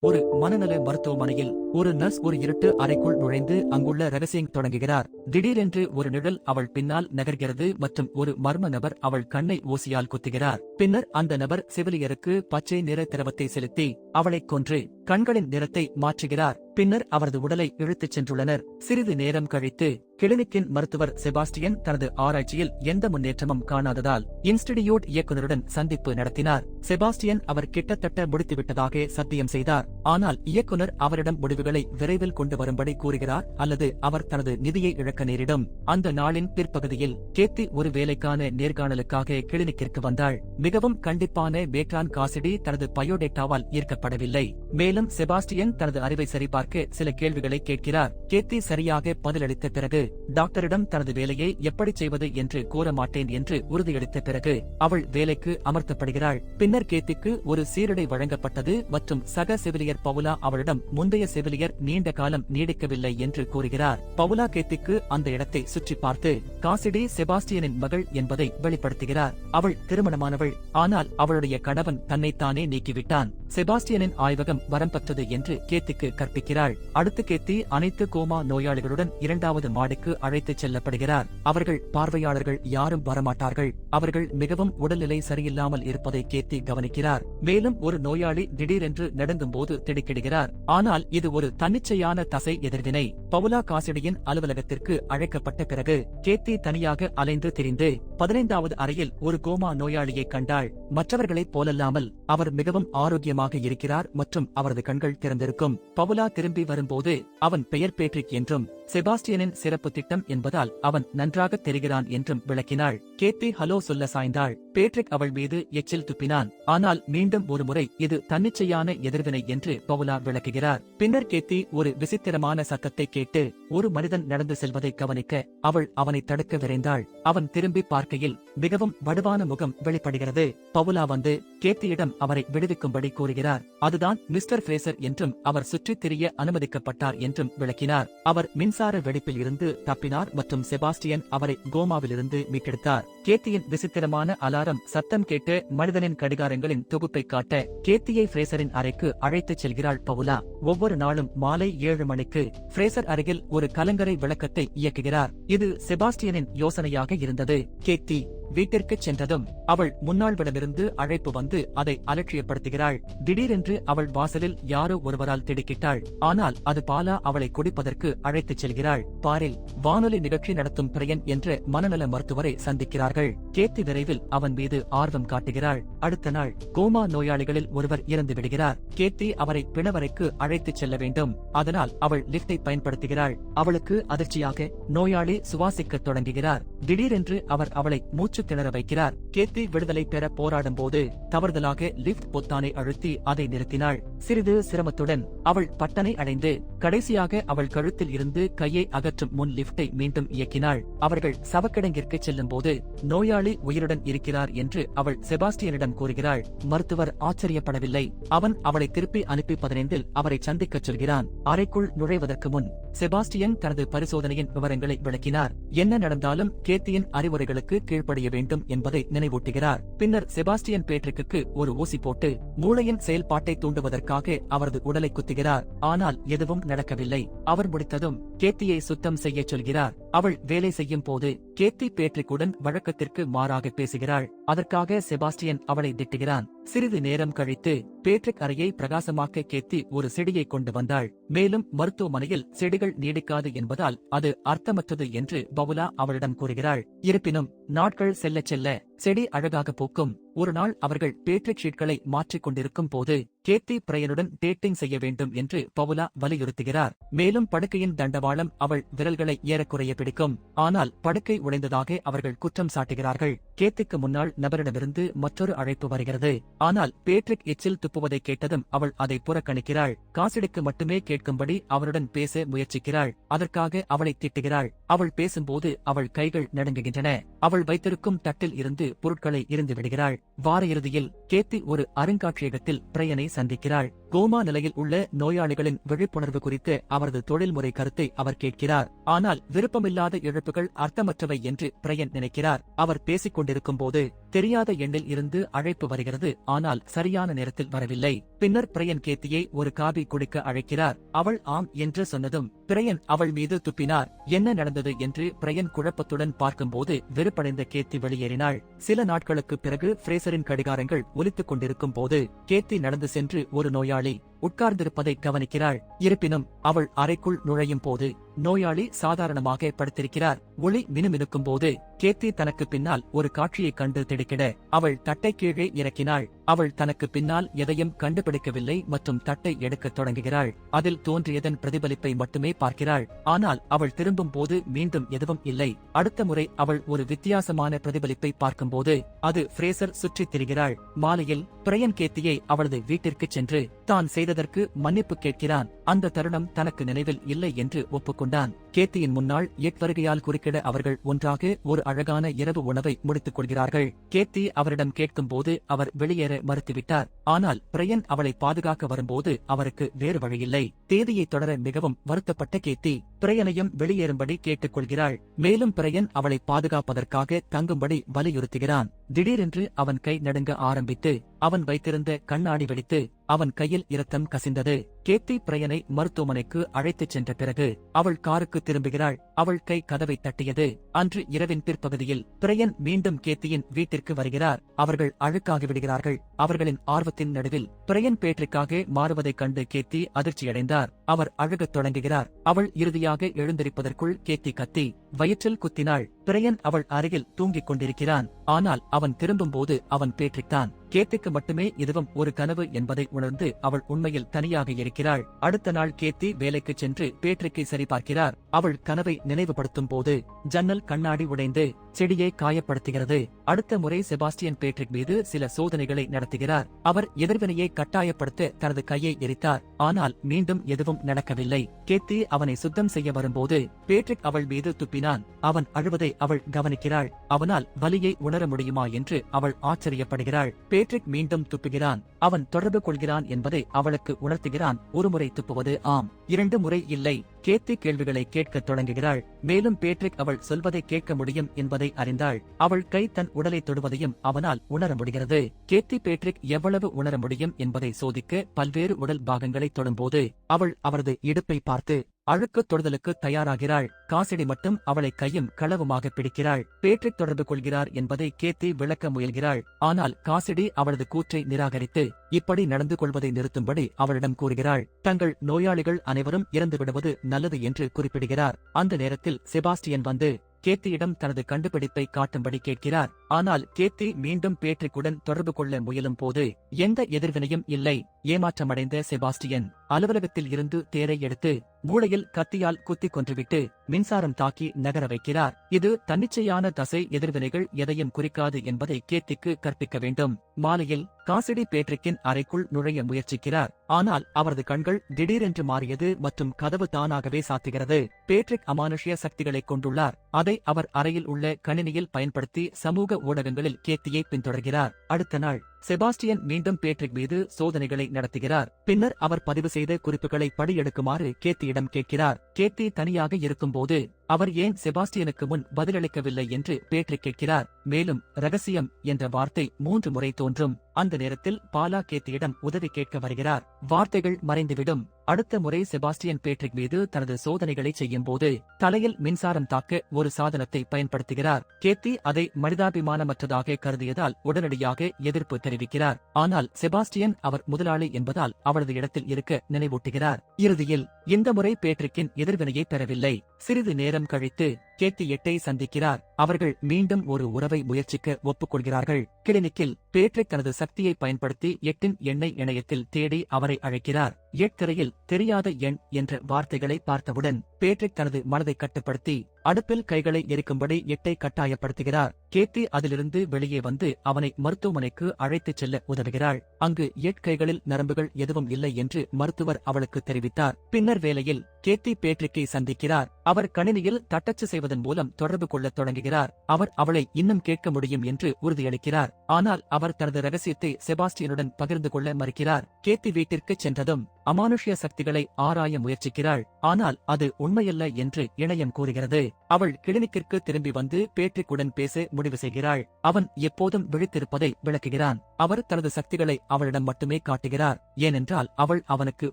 ஒரு மனநல மருத்துவமனையில் ஒரு நர்ஸ் ஒரு இருட்டு அறைக்குள் நுழைந்து அங்குள்ள ரகசியம் தொடங்குகிறார். திடீரென்று ஒரு நிழல் அவள் பின்னால் நகர்கிறது மற்றும் ஒரு மர்ம நபர் அவள் கண்ணை ஊசியால் குத்துகிறார். பின்னர் அந்த நபர் செவிலியருக்கு பச்சை நிற திரவத்தை செலுத்தி அவளைக் கொன்று கண்களின் நிறத்தை மாற்றுகிறார். பின்னர் அவரது உடலை இழுத்துச் சென்றுள்ளனர். சிறிது நேரம் கழித்து கிளினிக்கின் மருத்துவர் செபாஸ்டியன் தனது ஆராய்ச்சியில் எந்த முன்னேற்றமும் காணாததால் இன்ஸ்டிடியூட் இயக்குநருடன் சந்திப்பு நடத்தினார். செபாஸ்டியன் அவர் கிட்டத்தட்ட முடித்துவிட்டதாக சத்தியம் செய்தார். ஆனால் இயக்குனர் அவரிடம் முடிவுகளை விரைவில் கொண்டு வரும்படி கூறுகிறார் அல்லது அவர் தனது நிதியை இழக்க நேரிடும். அந்த நாளின் பிற்பகுதியில் கேத்தி ஒரு வேலைக்கான நேர்காணலுக்காக கிளினிக்கிற்கு வந்தாள். மிகவும் கண்டிப்பான பேட்ரான் காசிடி தனது பயோடேட்டாவால் ஈர்க்கப்படவில்லை. மேலும் செபாஸ்டியன் தனது அறிவை சரிபார்க்க சில கேள்விகளை கேட்கிறார். கேத்தி சரியாக பதிலளித்த பிறகு டாக்டரிடம் தனது வேலையை எப்படி செய்வது என்று கூற மாட்டேன் என்று உறுதியளித்த பிறகு அவள் வேலைக்கு அமர்த்தப்படுகிறாள். பின்னர் கேத்திக்கு ஒரு சீருடை வழங்கப்பட்டது மற்றும் சக செவிலியர் பவுலா அவளிடம் முந்தைய செவிலியர் நீண்ட காலம் நீடிக்கவில்லை என்று கூறுகிறார். பவுலா கேத்திக்கு அந்த இடத்தை சுற்றி பார்த்து காசிடி செபாஸ்டியனின் மகள் என்பதை வெளிப்படுத்துகிறார். அவள் திருமணமானவள், ஆனால் அவளுடைய கணவன் தன்னைத்தானே நீக்கிவிட்டான். செபாஸ்டியனின் ஆய்வகம் வரம்பற்றது என்று கேத்திக்கு கற்பிக்கிறாள். அடுத்து கேத்தி அனைத்து கோமா நோயாளிகளுடன் இரண்டாவது மாடிக்கு அழைத்துச் செல்லப்படுகிறார். அவர்கள் பார்வையாளர்கள் யாரும் வரமாட்டார்கள். அவர்கள் மிகவும் உடல்நிலை சரியில்லாமல் இருப்பதை கேத்தி கவனிக்கிறார். மேலும் ஒரு நோயாளி திடீரென்று நடுங்கும் போது திடுக்கிடுகிறார். ஆனால் இது ஒரு தன்னிச்சையான தசை எதிர்வினை. பவுலா காசிடியின் அலுவலகத்திற்கு அழைக்கப்பட்ட பிறகு கேத்தி தனியாக அலைந்து திரிந்து 15வது அறையில் ஒரு கோமா நோயாளியை கண்டாள். மற்றவர்களைப் போலல்லாமல் அவர் மிகவும் ஆரோக்கியமாக இருக்கிறார் மற்றும் அவரது கண்கள் திறந்திருக்கும். பவுலா திரும்பி வரும்போது அவன் பெயர் பேட்ரிக் என்றும் செபாஸ்டியனின் சிறப்பு திட்டம் என்பதால் அவன் நன்றாக தெரிகிறான் என்றும் விளக்கினாள். கேத்தி ஹலோ சொல்ல சாய்ந்தாள். பேட்ரிக் அவள் மீது எச்சில் துப்பினான். ஆனால் மீண்டும் ஒரு முறை இது தன்னிச்சையான எதிர்வினை என்று பவுலா விளக்குகிறார். பின்னர் கேத்தி ஒரு விசித்திரமான சத்தத்தை கேட்டு ஒரு மனிதன் நடந்து செல்வதை கவனிக்க அவள் அவனை தடுக்க விரைந்தாள். அவன் திரும்பி பார்க்கையில் மிகவும் வடுவான முகம் வெளிப்படுகிறது. பவுலா வந்து கேத்தியிடம் அவரை விடுவிக்கும்படி கூறுகிறார். அதுதான் மிஸ்டர் ஃப்ரேசர் என்றும் அவர் சுற்றித் திரிய அனுமதிக்கப்பட்டார் என்றும் விளக்கினார். அவர் மின்சார வெடிப்பில் இருந்து தப்பினார் மற்றும் செபாஸ்டியன் அவரை கோமாவிலிருந்து மீட்டெடுத்தார். கேத்தியின் விசித்திரமான அலாரம் சத்தம் கேட்டு மனிதனின் கடிகாரங்களின் தொகுப்பை காட்ட கேத்தியை ஃப்ரேசரின் அறைக்கு அழைத்துச் செல்கிறாள் பவுலா. ஒவ்வொரு நாளும் மாலை 7 மணிக்கு ஃப்ரேசர் அருகில் ஒரு கலங்கரை விளக்கத்தை இயக்குகிறார். இது செபாஸ்டியனின் யோசனையாக இருந்தது. கேத்தி வீட்டிற்குச் சென்றதும் அவள் முன்னாள்விடமிருந்து அழைப்பு வந்து அதை அலட்சியப்படுத்துகிறாள். திடீரென்று அவள் வாசலில் யாரோ ஒருவரால் திடுக்கிட்டாள். ஆனால் அது பாலா அவளை குடிப்பதற்கு அழைத்துச் செல்கிறாள். பாரில் வானொலி நிகழ்ச்சி நடத்தும் பிரையன் என்ற மனநல மருத்துவரை சந்திக்கிறார்கள். கேத்தி விரைவில் அவன் மீது ஆர்வம் காட்டுகிறாள். அடுத்த நாள் கோமா நோயாளிகளில் ஒருவர் இறந்து விடுகிறார். கேத்தி அவரை பிணவரைக்கு அழைத்துச் செல்ல வேண்டும். அதனால் அவள் லிப்டை பயன்படுத்துகிறாள். அவளுக்கு அதிர்ச்சியாக நோயாளி சுவாசிக்கத் தொடங்குகிறார். திடீரென்று அவர் அவளை மூச்சு திணற வைக்கிறார். கேத்தி விடுதலை பெற போராடும் போது தவறுதலாக லிப்ட் பொத்தானை அழுத்தி அதை நிறுத்தினாள். சிறிது சிரமத்துடன் அவள் பட்டனை அடைந்து கடைசியாக அவள் கழுத்தில் இருந்து கையை அகற்றும் முன் லிப்டை மீண்டும் இயக்கினாள். அவர்கள் சவக்கிடங்கிற்கு செல்லும் போது நோயாளி உயிருடன் இருக்கிறார் என்று அவள் செபாஸ்டியனிடம் கூறுகிறாள். மருத்துவர் ஆச்சரியப்படவில்லை. அவன் அவளை திருப்பி அனுப்பி 15இல் அவரை சந்திக்கச் சொல்கிறான். அறைக்குள் நுழைவதற்கு முன் செபாஸ்டியன் தனது பரிசோதனையின் விவரங்களை விளக்கினார். என்ன நடந்தாலும் கேத்தியின் அறிவுரைகளுக்கு கீழ்ப்படிய வேண்டும் என்பதை நினைவூட்டுகிறார். பின்னர் செபாஸ்டியன் பேட்ரிக்கு ஒரு ஊசி போட்டு மூளையின் செயல்பாட்டை தூண்டுவதற்காக அவரது உடலை குத்துகிறார். ஆனால் எதுவும் நடக்கவில்லை. அவர் முடித்ததும் கேத்தியை சுத்தம் செய்ய சொல்கிறார். அவள் வேலை செய்யும் போது கேத்தி பேட்ரிக்குடன் வழக்கத்திற்கு மாறாக பேசுகிறாள். அதற்காக செபாஸ்டியன் அவளை திட்டுகிறான். சிறிது நேரம் கழித்து பேட்ரிக் அறையை பிரகாசமாக்க கேத்தி ஒரு செடியை கொண்டு வந்தாள். மேலும் மருத்துவமனையில் செடிகள் நீடிக்காது என்பதால் அது அர்த்தமற்றது என்று பவுலா அவளிடம் கூறுகிறாள். இருப்பினும் நாட்கள் செல்லச் செல்ல செடி அழகாக பூக்கும். ஒரு நாள் அவர்கள் பேட்ரிக் ஷீட்களை மாற்றிக் கொண்டிருக்கும் போது கேத்தி பிரையனுடன் டேட்டிங் செய்ய வேண்டும் என்று பவுலா வலியுறுத்துகிறார். மேலும் படுக்கையின் தண்டவாளம் அவள் விரல்களை ஏறக்குறைய பிடிக்கும். ஆனால் படுக்கை உடைந்ததாக அவர்கள் குற்றம் சாட்டுகிறார்கள். கேத்திக்கு முன்னாள் நபரிடமிருந்து மற்றொரு அழைப்பு வருகிறது. ஆனால் பேட்ரிக் எச்சில் துப்புவதை கேட்டதும் அவள் அதை புறக்கணிக்கிறாள். காசிடிக்கு மட்டுமே கேட்கும்படி அவருடன் பேச முயற்சிக்கிறாள். அதற்காக அவளை திட்டுகிறாள். அவள் பேசும்போது அவள் கைகள் நடுங்குகின்றன. அவள் வைத்திருக்கும் தட்டில் இருந்து பொருட்களை இருந்து விடுகிறாள். வார இறுதியில் கேத்தி ஒரு அருங்காட்சியகத்தில் பிரையனை சந்திக்கிறாள். கோமா நிலையில் உள்ள நோயாளிகளின் விழிப்புணர்வு குறித்து அவரது தொழில்முறை கருத்தை அவர் கேட்கிறார். ஆனால் விருப்பமில்லாத இழப்புகள் அர்த்தமற்றவை என்று பிரையன் நினைக்கிறார். அவர் பேசிக் கொண்டிருக்கும் போது தெரியாத எண்ணில் இருந்து அழைப்பு வருகிறது, ஆனால் சரியான நேரத்தில் வரவில்லை. பின்னர் பிரையன் கேத்தியை ஒரு காபி குடிக்க அழைக்கிறார். அவள் ஆம் என்று சொன்னதும் பிரையன் அவள் மீது துப்பினார். என்ன நடந்தது என்று பிரையன் குழப்பத்துடன் பார்க்கும்போது வெறுப்படைந்த கேத்தி வெளியேறினாள். சில நாட்களுக்கு பிறகு ஃப்ரேசரின் கடிகாரங்கள் ஒலித்துக் கொண்டிருக்கும் போது கேத்தி நடந்து சென்று ஒரு நோயாளி உட்கார்ந்திருப்பதை கவனிக்கிறாள். இருப்பினும் அவள் அறைக்குள் நுழையும் போது நோயாளி சாதாரணமாக படுத்திருக்கிறார். ஒளி மினுமினுக்கும் போது கேத்தி தனக்கு பின்னால் ஒரு காட்சியைக் கண்டு திடுக்கிட அவள் தட்டை கீழே இறக்கினாள். அவள் தனக்கு பின்னால் எதையும் கண்டுபிடிக்கவில்லை மற்றும் தட்டை எடுக்கத் தொடங்குகிறாள். அதில் தோன்றியதன் பிரதிபலிப்பை மட்டுமே பார்க்கிறாள். ஆனால் அவள் திரும்பும் போது மீண்டும் எதுவும் இல்லை. அடுத்த முறை அவள் ஒரு வித்தியாசமான பிரதிபலிப்பை பார்க்கும்போது அது ஃப்ரேசர் சுற்றித் திரிகிறாள். மாலையில் பிரையன் கேத்தியை அவளது வீட்டிற்கு சென்று தான் செய்ததற்கு மன்னிப்பு கேட்கிறான். அந்த தருணம் தனக்கு நினைவில் இல்லை என்று ஒப்புக்கொண்டான். கேத்தியின் முன்னாள் வருகையால் குறுக்கிட அவர்கள் ஒன்றாக ஒரு அழகான இரவு உணவை முடித்துக் கொள்கிறார்கள். கேத்தி அவரிடம் கேட்கும்போது அவர் வெளியேற மறுத்துவிட்டார். ஆனால் பிரையன் அவளை பாதுகாக்க வரும்போது அவருக்கு வேறு வழியில்லை. தேதியை தொடர மிகவும் வருத்தப்பட்ட கேத்தி பிரையனையும் வெளியேறும்படி கேட்டுக்கொள்கிறாள். மேலும் பிரையன் அவளை பாதுகாப்பதற்காக தங்கும்படி வலியுறுத்துகிறான். திடீரென்று அவன் கை நடுங்க ஆரம்பித்து அவன் வைத்திருந்த கண்ணாடி வெடித்து அவன் கையில் இரத்தம் கசிந்தது. கேத்தி பிரையனை மருத்துவமனைக்கு அழைத்துச் சென்ற பிறகு அவள் காருக்கு திரும்புகிறாள். அவள் கை கதவை தட்டியது. அன்று இரவின் பிற்பகுதியில் பிரையன் மீண்டும் கேத்தியின் வீட்டிற்கு வருகிறார். அவர்கள் அழுக்காகி விடுகிறார்கள். அவர்களின் ஆர்வத்தின் நடுவில் பிரையன் பேட்ரிக்காக மாறுவதைக் கண்டு கேத்தி அதிர்ச்சியடைந்தார். அவர் அழுகத் தொடங்குகிறார். அவள் இறுதியாக எழுந்திருப்பதற்குள் கேத்தி கத்தி வயிற்றில் குத்தினாள். பிரையன் அவள் அருகில் தூங்கிக் கொண்டிருக்கிறான். ஆனால் அவன் திரும்பும்போது அவன் பேட்ரிக்தான். கேத்திக்கு மட்டுமே இதுவும் ஒரு கனவு என்பதை உணர்ந்து அவள் உண்மையில் தனியாக இருக்கிறாள். அடுத்த நாள் கேத்தி வேலைக்கு சென்று பேட்ரிக்கை சரிபார்க்கிறார். அவள் கனவை நினைவுபடுத்தும் போது ஜன்னல் கண்ணாடி உடைந்து செடியை காயப்படுத்துகிறது. அடுத்த முறை செபாஸ்டியன் பேட்ரிக் மீது சில சோதனைகளை நடத்துகிறார். அவர் எதிர்வினையை கட்டாயப்படுத்த தனது கையை எரித்தார். ஆனால் மீண்டும் எதுவும் நடக்கவில்லை. கேத்தி அவனை சுத்தம் செய்ய வரும்போது பேட்ரிக் அவள் மீது துப்பினான். அவன் அழுவதை அவள் கவனிக்கிறாள். அவனால் வலியை உணர முடியுமா என்று அவள் ஆச்சரியப்படுகிறாள். பேட்ரிக் மீண்டும் துப்புகிறான். அவன் தொடர்பு கொள்கிறான் என்பதை அவளுக்கு உணர்த்துகிறான். ஒருமுறை துப்புவது ஆம், 2 முறை இல்லை. கேத்தி கேள்விகளை கேட்கத் தொடங்குகிறாள். மேலும் பேட்ரிக் அவள் சொல்வதை கேட்க முடியும் என்பதை அறிந்தாள். அவள் கை தன் உடலை தொடுவதையும் அவனால் உணர முடிகிறது. கேத்தி பேட்ரிக் எவ்வளவு உணர முடியும் என்பதை சோதிக்க பல்வேறு உடல் பாகங்களை தொடும்போது அவள் அவரது இடுப்பை பார்த்து அழுக்கு தொடுதலுக்கு தயாராகிறாள். காசிடி மட்டும் அவளை கையும் களவுமாக பிடிக்கிறாள். பேட்ரிக் தொடர்பு கொள்கிறார் என்பதை கேத்தி விளக்க முயல்கிறாள். ஆனால் காசிடி அவளது கூற்றை நிராகரித்து இப்படி நடந்து கொள்வதை நிறுத்தும்படி அவளிடம் கூறுகிறாள். தங்கள் நோயாளிகள் அனைவரும் இறந்து விடுவது நல்லது என்று குறிப்பிடுகிறார். அந்த நேரத்தில் செபாஸ்டியன் வந்து கேத்தியிடம் தனது கண்டுபிடிப்பை காட்டும்படி கேட்கிறார். ஆனால் கேத்தி மீண்டும் பேட்ரிக்குடன் தொடர்பு கொள்ள முயலும் போது எந்த எதிர்வினையும் இல்லை. ஏமாற்றமடைந்த செபாஸ்டியன் அலுவலகத்தில் இருந்து தேரை எடுத்து மூளையில் கத்தியால் குத்திக் கொன்றுவிட்டு மின்சாரம் தாக்கி நகர வைக்கிறார். இது தன்னிச்சையான தசை எதிர்வினைகள் எதையும் குறிக்காது என்பதை கேத்திக்கு கற்பிக்க வேண்டும். மாலையில் காசிடி பேட்ரிக்கின் அறைக்குள் நுழைய முயற்சிக்கிறார். ஆனால் அவரது கண்கள் திடீரென்று மாறியது மற்றும் கதவு தானாகவே சாத்துகிறது. பேட்ரிக் அமானுஷ்ய சக்திகளை கொண்டுள்ளார். அதை அவர் அறையில் உள்ள கணினியில் பயன்படுத்தி சமூக ஊடகங்களில் கேத்தியை பின்தொடர்கிறார். அடுத்த நாள் செபாஸ்டியன் மீண்டும் பேட்ரிக் மீது சோதனைகளை நடத்துகிறார். பின்னர் அவர் பதிவு செய்த குறிப்புகளை படியெடுக்குமாறு கேத்தியிடம் கேட்கிறார். கேத்தி தனியாக இருக்கும்போது அவர் ஏன் செபாஸ்டியனுக்கு முன் பதிலளிக்கவில்லை என்று பேட்ரிக் கேட்கிறார். மேலும் ரகசியம் என்ற வார்த்தை 3 முறை தோன்றும். அந்த நேரத்தில் பாலா கேத்தியிடம் உதவி கேட்க வருகிறார். வார்த்தைகள் மறைந்துவிடும். அடுத்த முறை செபாஸ்டியன் பேட்ரிக் மீது தனது சோதனைகளை செய்யும் போது தலையில் மின்சாரம் தாக்க ஒரு சாதனத்தை பயன்படுத்துகிறார். கேத்தி அதை மனிதாபிமானமற்றதாக கருதியதால் உடனடியாக எதிர்ப்பு தெரிவிக்கிறார். ஆனால் செபாஸ்டியன் அவர் முதலாளி என்பதால் அவரது இடத்தில் இருக்க நினைவூட்டுகிறார். இறுதியில் இந்த முறை பேட்ரிக்கின் எதிர்வினையை பெறவில்லை. சிறிது நேரம் கழித்து கேத்தி எட்டை சந்திக்கிறார். அவர்கள் மீண்டும் ஒரு உறவை முயற்சிக்க ஒப்புக்கொள்கிறார்கள். கிளினிக்கில் பேட்ரிக் தனது சக்தியை பயன்படுத்தி எட்டின் எண்ணெய் இணையத்தில் தேடி அவரை அழைக்கிறார். திரையில் தெரியாத எண் என்ற வார்த்தைகளை பார்த்தவுடன் பேட்ரிக் தனது மனதை கட்டுப்படுத்தி அடுப்பில் கைகளை எரிக்கும்படி எட்டை கட்டாயப்படுத்துகிறார். கேத்தி அதிலிருந்து வெளியே வந்து அவனை மருத்துவமனைக்கு அழைத்துச் செல்ல உதவுகிறாள். அங்கு கைகளில் நரம்புகள் எதுவும் இல்லை என்று மருத்துவர் அவளுக்கு தெரிவித்தார். பின்னர் வேலையில் கேத்தி பேட்ரிக்கை சந்திக்கிறார். அவர் கணினியில் தட்டச்சு செய்வதன் மூலம் தொடர்பு கொள்ளத் தொடங்குகிறார். அவர் அவளை இன்னும் கேட்க முடியும் என்று உறுதியளிக்கிறார். ஆனால் அவர் தனது ரகசியத்தை செபாஸ்டியனுடன் பகிர்ந்து கொள்ள மறுக்கிறார். கேத்தி வீட்டிற்கு சென்றதும் அமானுஷ்ய சக்திகளை ஆராய முயற்சிக்கிறாள். ஆனால் அது உண்மையல்ல என்று இணையம் கூறுகிறது. அவள் கிளினிக்கிற்கு திரும்பி வந்து பேட்ரிக்குடன் பேச முடிவு செய்கிறாள். அவன் எப்போதும் விழித்திருப்பதை விளக்குகிறான். அவர் தனது சக்திகளை அவளிடம் மட்டுமே காட்டுகிறார். ஏனென்றால் அவள் அவனுக்கு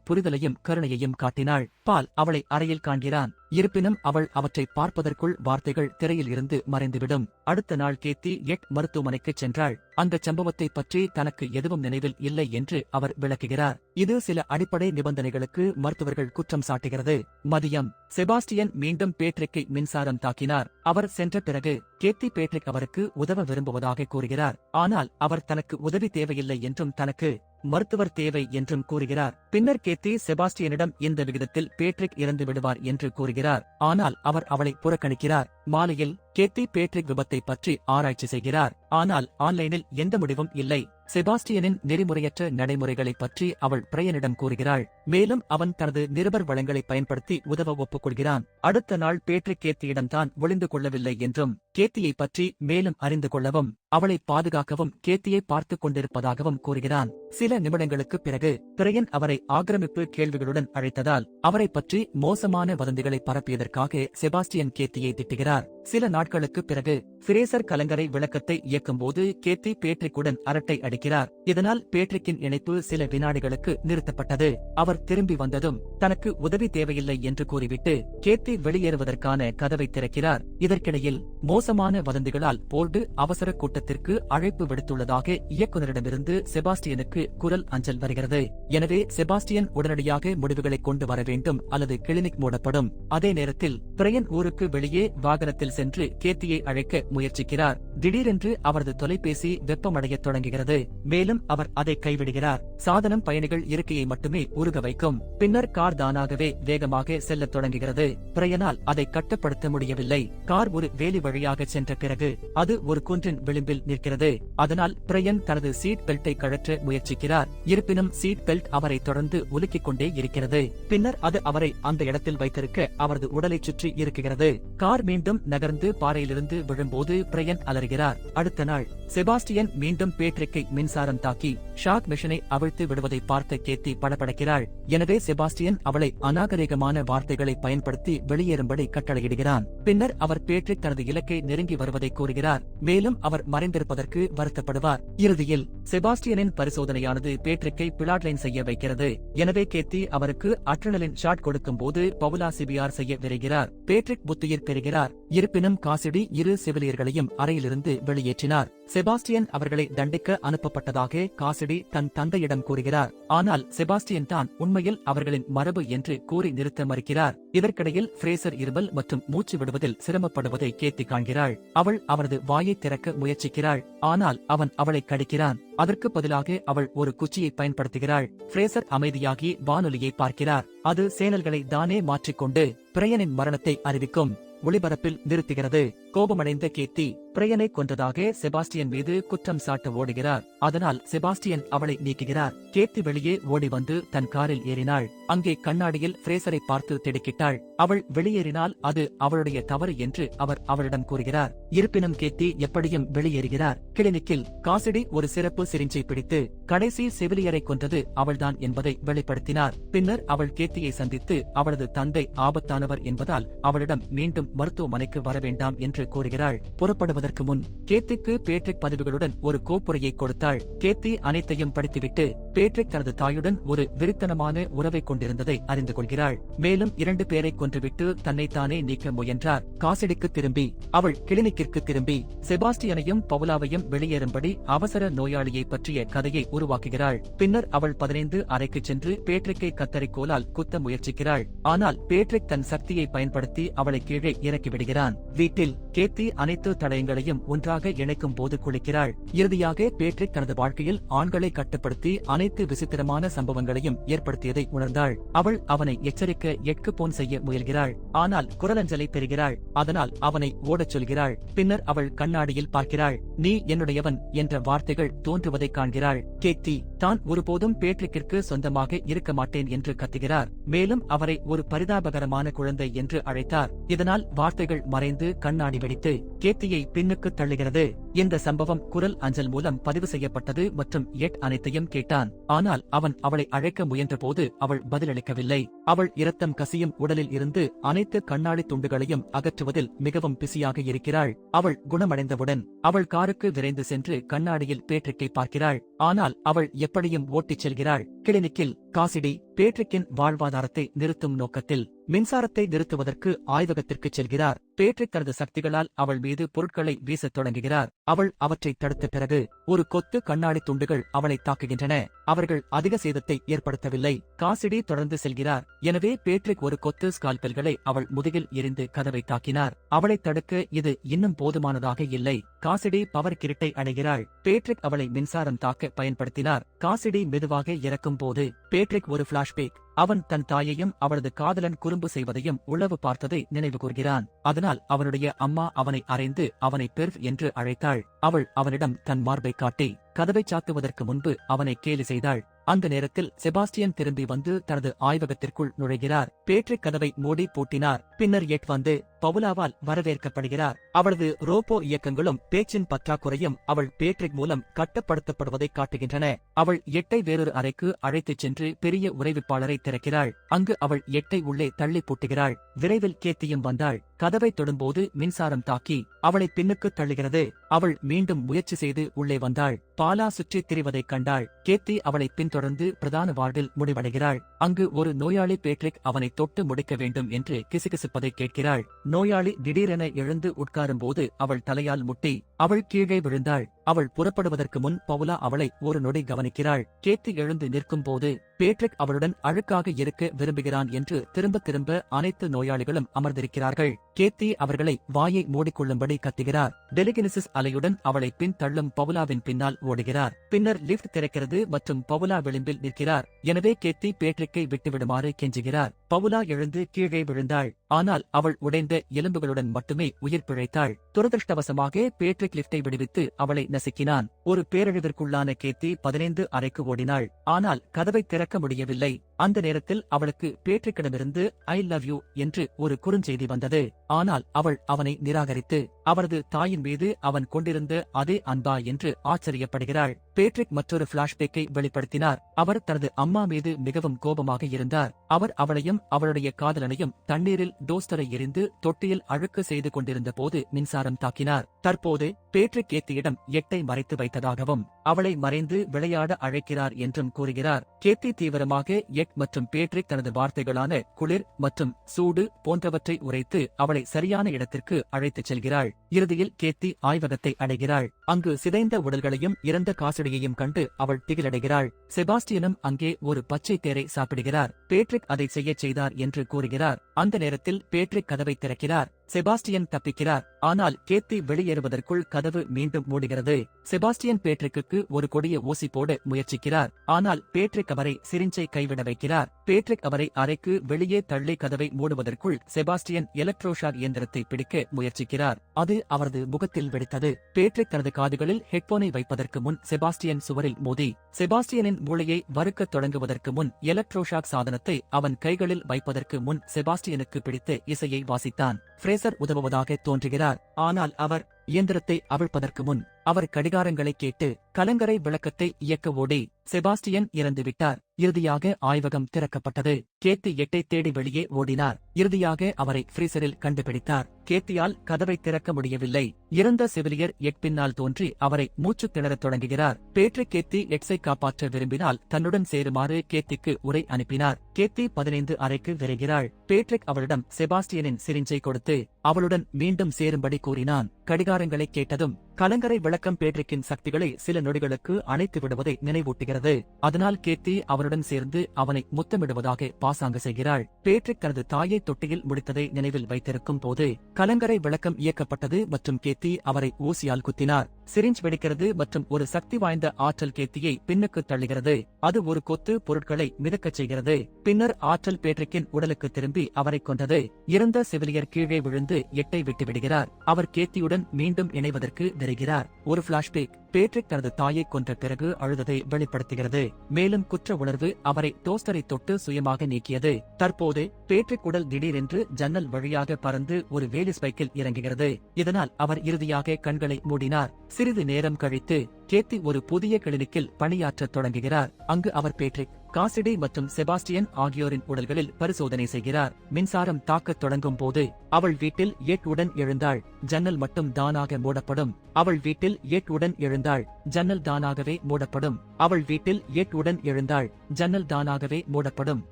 புரிதலையும் கருணையையும் காட்டினாள். பால் அவளை அறையில் காண்கிறான். இருப்பினும் அவள் அவற்றை பார்ப்பதற்குள் வார்த்தைகள் திரையில் இருந்து மறைந்துவிடும். அடுத்த நாள் கேத்தி மருத்துவமனைக்கு சென்றாள். அந்த சம்பவத்தை பற்றி தனக்கு எதுவும் நினைவில் இல்லை என்று அவர் விளக்குகிறார். இது சில அடிப்படை நிபந்தனைகளுக்கு மருத்துவர்கள் குற்றம் சாட்டுகிறது. மதியம் செபாஸ்டியன் மீண்டும் பேட்ரிக்கை மின்சாரம் தாக்கினார். அவர் சென்ற பிறகு கேத்தி பேட்ரிக் அவருக்கு உதவ விரும்புவதாக கூறுகிறார். ஆனால் அவர் தனக்கு உதவி தேவையில்லை என்றும் தனக்கு மருத்துவர் தேவை என்றும் கூறுகிறார். பின்னர் கேத்தி செபாஸ்டியனிடம் இந்த விகிதத்தில் பேட்ரிக் இறந்து விடுவார் என்று கூறுகிறார். ஆனால் அவர் அவளை புறக்கணிக்கிறார். மாலையில் கேத்தி பேட்ரிக் விபத்தை பற்றி ஆராய்ச்சி செய்கிறார். ஆனால் ஆன்லைனில் எந்த முடிவும் இல்லை. செபாஸ்டியனின் நெறிமுறையற்ற நடைமுறைகளை பற்றி அவள் பிரையனிடம் கூறுகிறாள். மேலும் அவன் தனது நிருபர் வளங்களை பயன்படுத்தி உதவ ஒப்புக்கொள்கிறான். அடுத்த நாள் பேட்ரிக் கேத்தியிடம்தான் ஒளிந்து கொள்ளவில்லை என்றும் கேத்தியை பற்றி மேலும் அறிந்து கொள்ளவும் அவளை பாதுகாக்கவும் கேத்தியை பார்த்துக் கொண்டிருப்பதாகவும் கூறுகிறான். சில நிமிடங்களுக்கு பிறகு பிரையன் அவரை ஆக்கிரமிப்பு கேள்விகளுடன் அழைத்ததால் அவரை பற்றி மோசமான வதந்திகளை பரப்பியதற்காக செபாஸ்டியன் கேத்தியை திட்டுகிறார். சில நாட்களுக்கு பிறகு ஃபிரேசர் கலங்கரை விளக்கத்தை இயக்கும்போது கேத்தி பேட்ரிக்குடன் அரட்டை அடிக்கிறார். இதனால் பேட்ரிக்கின் இணைப்பு சில வினாடிகளுக்கு நிறுத்தப்பட்டது. அவர் திரும்பி வந்ததும் தனக்கு உதவி தேவையில்லை என்று கூறிவிட்டு கேத்தி வெளியேறுவதற்கான கதவை திறக்கிறார். இதற்கிடையில் மோசமான வதந்திகளால் போர்டு அவசர கூட்டத்திற்கு அழைப்பு விடுத்துள்ளதாக இயக்குநரிடமிருந்து செபாஸ்டியனுக்கு குரல் அஞ்சல் வருகிறது. எனவே செபாஸ்டியன் உடனடியாக முடிவுகளை கொண்டு வர வேண்டும் அல்லது கிளினிக் மூடப்படும். அதே நேரத்தில் பிரையன் ஊருக்கு வெளியே வாகனத்தில் சென்று கேத்தியை அழைக்க முயற்சிக்கிறார். திடீரென்று அவரது தொலைபேசி வெப்பமடையத் தொடங்குகிறது. மேலும் அவர் அதை கைவிடுகிறார். சாதனம் பயணிகள் இருக்கையை மட்டுமே உருக வைக்கும். பின்னர் கார் தானாகவே வேகமாக செல்லத் தொடங்குகிறது. பிரையனால் அதை கட்டுப்படுத்த முடியவில்லை. கார் ஒரு வேலி வழியாக சென்ற பிறகு அது ஒரு குன்றின் விளிம்பில் நிற்கிறது. அதனால் பிரையன் தனது சீட் பெல்ட்டை கழற்ற முயற்சிக்கிறார். இருப்பினும் சீட் பெல்ட் அவரை தொடர்ந்து உலுக்கிக் கொண்டே இருக்கிறது. பின்னர் அது அவரை அந்த இடத்தில் வைத்திருக்க அவரது உடலை சுற்றி இருக்குகிறது. கார் மீண்டும் நகர்ந்து பாறையிலிருந்து விழும்போது பிரையன் அலறுகிறார். அடுத்த நாள் செபாஸ்டியன் மீண்டும் பேட்ரிக்கை மின்சாரம் தாக்கி ஷாக் மிஷனை அவிழ்த்து விடுவதை பார்த்த கேத்தி படபடக்கிறாள். எனவே செபாஸ்டியன் அவளை அநாகரிகமான வார்த்தைகளை பயன்படுத்தி வெளியேறும்படி கட்டளையிடுகிறான். பின்னர் அவர் பேட்ரிக் தனது இலக்கை நெருங்கி வருவதை கூறுகிறார். மேலும் அவர் மறைந்திருப்பதற்கு வருத்தப்படுவார். இறுதியில் செபாஸ்டியனின் பரிசோதனையானது பேட்ரிக்கை பிளாட்லைன் செய்ய வைக்கிறது. எனவே கேத்தி அவருக்கு அட்ரினலின் ஷாட் கொடுக்கும் போது பவுலா சிபிஆர் செய்ய விரைகிறார். பேட்ரிக் புத்துயிர் பெறுகிறார். இருப்பினும் காசிடி இரு செவிலியர்களையும் அறையிலிருந்து வெளியேற்றினார். செபாஸ்டியன் அவர்களை தண்டிக்க அனுப்பப்பட்டதாக காசிடி தன் தந்தையிடம் கூறுகிறார். ஆனால் செபாஸ்டியன் தான் உண்மையில் அவர்களின் மரபு என்று கூறி நிறுத்த மறுக்கிறார். இதற்கிடையில் ஃப்ரேசர் இருமல் மற்றும் மூச்சு விடுவதில் சிரமப்படுவதை கேத்தி காண்கிறாள். அவள் அவரது வாயை திறக்க முயற்சிக்கிறாள். ஆனால் அவன் அவளை கடிக்கிறான். அதற்கு பதிலாக அவள் ஒரு குச்சியை பயன்படுத்துகிறாள். ஃப்ரேசர் அமைதியாகி வானொலியை பார்க்கிறார். அது சேனல்களை தானே மாற்றிக்கொண்டு பிரையனின் மரணத்தை அறிவிக்கும். ஒளிபரப்பில் நிறுத்துகிறது. கோபமடைந்த கேத்தி பிரையனை கொன்றதாக செபாஸ்டியன் மீது குற்றம் சாட்ட ஓடுகிறார். அதனால் செபாஸ்டியன் அவளை நீக்குகிறார். கேத்தி வெளியே ஓடி வந்து தன் காரில் ஏறினாள். அங்கே கண்ணாடியில் ஃப்ரேசரை பார்த்து திடுக்கிட்டாள். அவள் வெளியேறினால் அது அவளுடைய தவறு என்று அவர் அவளிடம் கூறுகிறார். இருப்பினும் கேத்தி எப்படியும் வெளியேறுகிறார். கிளினிக்கில் காசிடி ஒரு சிறப்பு சிரிஞ்சை பிடித்து கடைசி செவிலியரை கொன்றது அவள்தான் என்பதை வெளிப்படுத்தினார். பின்னர் அவள் கேத்தியை சந்தித்து அவளது தந்தை ஆபத்தானவர் என்பதால் அவளிடம் மீண்டும் மருத்துவமனைக்கு வர வேண்டாம் என்று கூறுகிறாள். புறப்படுவதற்கு முன் கேத்திக்கு பேட்ரிக் பதிவுகளுடன் ஒரு கோப்புரையை கொடுத்தாள். கேத்தி அனைத்தையும் படித்துவிட்டு பேட்ரிக் தனது தாயுடன் ஒரு விரித்தனமான உறவை கொண்டிருந்ததை அறிந்து கொள்கிறாள். மேலும் 2 பேரை கொன்றுவிட்டு தன்னைத்தானே நீக்க முயன்றார். காசிடிக்கு திரும்பி அவள் கிளினிக்கிற்கு திரும்பி செபாஸ்டியனையும் பவுலாவையும் வெளியேறும்படி அவசர நோயாளியை பற்றிய கதையை உருவாக்குகிறாள். பின்னர் அவள் 15 அறைக்கு சென்று பேட்ரிக்கை கத்தரிக்கோலால் குத்த முயற்சிக்கிறாள். ஆனால் பேட்ரிக் தன் சக்தியை பயன்படுத்தி அவளை கீழே இறக்கிவிடுகிறான். வீட்டில் கேத்தி அனைத்து தடயங்களையும் உடல்களையும் ஒன்றாக இணைக்கும் போது குளிக்கிறாள். இறுதியாக பேட்ரிக் தனது வாழ்க்கையில் ஆண்களை கட்டுப்படுத்தி அனைத்து விசித்திரமான சம்பவங்களையும் ஏற்படுத்தியதை உணர்ந்தாள். அவள் அவனை எச்சரிக்க எட்குபோன் செய்ய முயல்கிறாள். ஆனால் குரலஞ்சலை பெறுகிறாள். அதனால் அவனை ஓடச் சொல்கிறாள். பின்னர் அவள் கண்ணாடியில் பார்க்கிறாள். நீ என்னுடையவன் என்ற வார்த்தைகள் தோன்றுவதைக் காண்கிறாள். கேத்தி தான் ஒருபோதும் பேட்ரிக்கிற்கு சொந்தமாக இருக்க மாட்டேன் என்று கத்துகிறார். மேலும் அவரை ஒரு பரிதாபகரமான குழந்தை என்று அழைத்தார். இதனால் வார்த்தைகள் மறைந்து கண்ணாடி வெடித்து கேத்தியை பின்னுக்கு தள்ளுகிறது. இந்த சம்பவம் குரல் அஞ்சல் மூலம் பதிவு செய்யப்பட்டது மற்றும் எட் அனைத்தையும் கேட்டான். ஆனால் அவன் அவளை அழைக்க முயன்றபோது அவள் பதிலளிக்கவில்லை. அவள் இரத்தம் கசியும் உடலில் இருந்து அனைத்து கண்ணாடி துண்டுகளையும் அகற்றுவதில் மிகவும் பிஸியாக இருக்கிறாள். அவள் குணமடைந்தவுடன் அவள் காருக்கு விரைந்து சென்று கண்ணாடியில் பேட்ரிக்கை பார்க்கிறாள். ஆனால் அவள் எப்படியும் ஓட்டிச் செல்கிறாள். கிளினிக்கில் காசிடி பேட்ரிக்கின் வாழ்வாதாரத்தை நிறுத்தும் நோக்கத்தில் மின்சாரத்தை நிறுத்துவதற்கு ஆய்வகத்திற்கு செல்கிறார். பேட்ரிக் தனது சக்திகளால் அவள் மீது பொருட்களை வீசத் தொடங்குகிறார். அவள் அவற்றை தடுத்த பிறகு ஒரு கொத்து கண்ணாடி துண்டுகள் அவளை தாக்குகின்றன. அவர்கள் அதிக சேதத்தை ஏற்படுத்தவில்லை. காசிடி தொடர்ந்து செல்கிறார். எனவே பேட்ரிக் ஒரு கொத்து ஸ்கால்பெல்களை அவள் முதுகில் எரிந்து கதவை தாக்கினார். அவளை தடுக்க இது இன்னும் போதுமானதாக இல்லை. காசிடி பவர் கிரிட்டை அடைகிறாள். பேட்ரிக் அவளை மின்சாரம் தாக்க பயன்படுத்தினார். காசிடி மெதுவாக இறக்கும் போது பேட்ரிக் ஒரு பிளாஷ்பேக். அவன் தன் தாயையும் அவளது காதலன் குறும்பு செய்வதையும் உளவு பார்த்ததை நினைவு கூர்கிறான். அதனால் அவனுடைய அம்மா அவனை அறைந்து அவனை பெர்வ் என்று அழைத்தாள். அவள் அவனிடம் தன் மார்பை காட்டி கதவை சாத்துவதற்கு முன்பு அவனை கேலி செய்தாள். அந்த நேரத்தில் செபாஸ்டியன் திரும்பி வந்து தனது ஆய்வகத்திற்குள் நுழைகிறார். பேட்ரிக் கதவை மூடி பூட்டினார். பின்னர் எட் வந்து பவுலாவால் வரவேற்கப்படுகிறார். அவளது ரோபோ இயக்கங்களும் பேச்சின் பற்றாக்குறையும் அவள் பேட்ரிக் மூலம் கட்டுப்படுத்தப்படுவதை காட்டுகின்றன. அவள் எட்டை வேறொரு அறைக்கு அழைத்துச் சென்று பெரிய உறைவிப்பாளரை திறக்கிறாள். அங்கு அவள் எட்டை உள்ளே தள்ளி பூட்டுகிறாள். விரைவில் கேத்தியும் வந்தாள். கதவை தொடும்போது மின்சாரம் தாக்கி அவளை பின்னுக்கு தள்ளுகிறது. அவள் மீண்டும் முயற்சி செய்து உள்ளே வந்தாள். பாலா சுற்றித் திரிவதைக் கண்டாள். கேத்தி அவளை பின்தொடர்ந்து பிரதான வார்டில் முடிவடைகிறாள். அங்கு ஒரு நோயாளி பேட்ரிக் அவனை தொட்டு முடிக்க வேண்டும் என்று கிசுகிசுப்பதை கேட்கிறாள். நோயாளி திடீரென எழுந்து உட்காரும்போது அவள் தலையால் முட்டி அவள் கீழே விழுந்தாள். அவள் புறப்படுவதற்கு முன் பவுலா அவளை ஒரு நொடி கவனிக்கிறாள். கேத்தி எழுந்து நிற்கும் போது பேட்ரிக் அவளுடன் அழுக்காக இருக்க விரும்புகிறான் என்று திரும்ப திரும்ப அனைத்து நோயாளிகளும் அமர்ந்திருக்கிறார்கள். கேத்தி அவர்களை வாயை மூடிக்கொள்ளும்படி கத்துகிறார். டெலிகினிசிஸ் அலையுடன் அவளை பின் தள்ளும் பவுலாவின் பின்னால் ஓடுகிறார். பின்னர் லிப்ட் திறக்கிறது மற்றும் பவுலா விளிம்பில் நிற்கிறார். எனவே கேத்தி பேட்ரிக்கை விட்டுவிடுமாறு கெஞ்சுகிறார். பவுலா எழுந்து கீழே விழுந்தாள். ஆனால் அவள் உடைந்த எலும்புகளுடன் மட்டுமே உயிர் பிழைத்தாள். துரதிருஷ்டவசமாக பேட்ரிக் லிப்டை விடுவித்து அவளை நசுக்கினான். ஒரு பேரழிவிற்குள்ளான கேத்தி 15 அறைக்கு ஓடினாள். ஆனால் கதவை திறக்க முடியவில்லை. அந்த நேரத்தில் அவளுக்கு பேட்ரிக்கிடமிருந்து ஐ லவ் யூ என்று ஒரு குறுஞ்செய்தி வந்தது. ஆனால் அவள் அவனை நிராகரித்து அவரது தாயின் மீது அவன் கொண்டிருந்த அதே அன்பா என்று ஆச்சரியப்படுகிறாள். பேட்ரிக் மற்றொரு பிளாஷ்பேக்கை வெளிப்படுத்தினார். அவர் தனது அம்மா மீது மிகவும் கோபமாக இருந்தார். அவர் அவளையும் அவளுடைய காதலனையும் தண்ணீரில் டோஸ்டரை எரிந்து தொட்டியில் அழுக்கு செய்து கொண்டிருந்த போது மின்சாரம் தாக்கினார். தற்போது பேட்ரிக் கேத்தியிடம் எட்டை மறைத்து வைத்ததாகவும் அவளை மறைந்து விளையாட அழைக்கிறார் என்றும் கூறுகிறார். கேத்தி தீவிரமாக எட் மற்றும் பேட்ரிக் தனது வார்த்தைகளான குளிர் மற்றும் சூடு போன்றவற்றை உரைத்து அவளை சரியான இடத்திற்கு அழைத்துச் செல்கிறாள். இறுதியில் கேத்தி ஆய்வகத்தை அடைகிறாள். அங்கு சிதைந்த உடல்களையும் இறந்த காசடியையும் கண்டு அவள் திகிலடைகிறாள். செபாஸ்டியனும் அங்கே ஒரு பச்சை தேரை சாப்பிடுகிறார். பேட்ரிக் அதை செய்யச் செய்தார் என்று கூறுகிறார். அந்த நேரத்தில் பேட்ரிக் கதவை திறக்கிறார். செபாஸ்டியன் தப்பிக்கிறார். ஆனால் கேத்தி வெளியேறுவதற்குள் கதவு மீண்டும் மூடுகிறது. செபாஸ்டியன் பேட்ரிக்கு ஒரு கொடிய ஊசி போட முயற்சிக்கிறார். ஆனால் பேட்ரிக் அவரை சிரிஞ்சை கைவிட வைக்கிறார். பேட்ரிக் அவரை அறைக்கு வெளியே தள்ளி கதவை மூடுவதற்குள் செபாஸ்டியன் எலக்ட்ரோஷாக் இயந்திரத்தை பிடிக்க முயற்சிக்கிறார். அது அவரது முகத்தில் வெடித்தது. பேட்ரிக் தனது காதுகளில் ஹெட்போனை வைப்பதற்கு முன் செபாஸ்டியன் சுவரில் மோதி செபாஸ்டியனின் மூளையை வறுக்கத் தொடங்குவதற்கு முன் எலக்ட்ரோஷாக் சாதனத்தை அவன் கைகளில் வைப்பதற்கு முன் செபாஸ்டியனுக்கு பிடித்த இசையை வாசித்தான். ஃப்ரேசர் உதவுவதாக தோன்றுகிறார். ஆனால் அவர் இயந்திரத்தை அவிழ்ப்பதற்கு முன் அவர் கடிகாரங்களை கேட்டு கலங்கரை விளக்கத்தை இயக்க ஓடி செபாஸ்டியன் இறந்துவிட்டார். இறுதியாக ஆய்வகம் திறக்கப்பட்டது. கேத்தி எட்டை தேடி வெளியே ஓடினார். இறுதியாக அவரை ஃப்ரீசரில் கண்டுபிடித்தார். கேத்தியால் கதவை திறக்க முடியவில்லை. இறந்த செவிலியர் எட் பின்னால் தோன்றி அவரை மூச்சு திணறத் தொடங்குகிறார். பேட்ரிக் கேத்தி எக்ஸை காப்பாற்ற விரும்பினால் தன்னுடன் சேருமாறு கேத்திக்கு உரை அனுப்பினார். கேத்தி 15 அறைக்கு விரைகிறாள். பேட்ரிக் அவளிடம் செபாஸ்டியனின் சிரிஞ்சை கொடுத்து அவளுடன் மீண்டும் சேரும்படி கூறினான். கடிகாரங்களை கேட்டதும் கலங்கரை விளக்கம் பேட்ரிக்கின் சக்திகளை சில நொடிகளுக்கு அணைத்து விடுவதை நினைவூட்டுகிறது. அதனால் கேத்தி அவருடன் சேர்ந்து அவனை முத்தமிடுவதாக பாசாங்கு செய்கிறாள். பேட்ரிக் தனது தாயை தொட்டியில் முடித்ததை நினைவில் வைத்திருக்கும் போது கலங்கரை விளக்கம் இயக்கப்பட்டது மற்றும் கேத்தி அவரை ஊசியால் குத்தினார். சிரிஞ்ச் வெடிக்கிறது மற்றும் ஒரு சக்தி வாய்ந்த ஆற்றல் கேத்தியை பின்னுக்கு தள்ளுகிறது. அது ஒரு கொத்து பொருட்களை மிதக்கச் செய்கிறது. பின்னர் ஆற்றல் பேட்ரிக்கின் உடலுக்கு திரும்பி அவரை கொண்டது. இறந்த செவிலியர் கீழே விழுந்து எட்டை விட்டு விடுகிறார். அவர் கேத்தியுடன் மீண்டும் இணைவதற்கு விரைகிறார். ஒரு பிளாஷ்பேக் பேட்ரிக் தனது தாயை கொன்ற பிறகு அழுததை வெளிப்படுத்துகிறது. மேலும் குற்ற உணர்வு அவரை டோஸ்டரை தொட்டு சுயமாக நீக்கியது. தற்போது பேட்ரிக் உடல் திடீரென்று ஜன்னல் வழியாக பறந்து ஒரு வேலி ஸ்பைக்கில் இறங்குகிறது. இதனால் அவர் இறுதியாக கண்களை மூடினார். சிறிது நேரம் கழித்து கேத்தி ஒரு புதிய கிளினிக்கில் பணியாற்றத் தொடங்குகிறார். அங்கு அவர் பேட்ரிக், காசிடி மற்றும் செபாஸ்டியன் ஆகியோரின் உடல்களில் பரிசோதனை செய்கிறார். மின்சாரம் தாக்கத் தொடங்கும் போது அவள் வீட்டில் உடன் எழுந்தாள். ஜன்னல் மட்டும் தானாக மூடப்படும். அவள் வீட்டில் உடன் எழுந்தாள். ஜன்னல் தானாகவே மூடப்படும். அவள் வீட்டில் உடன் எழுந்தாள். ஜன்னல் தானாகவே மூடப்படும்.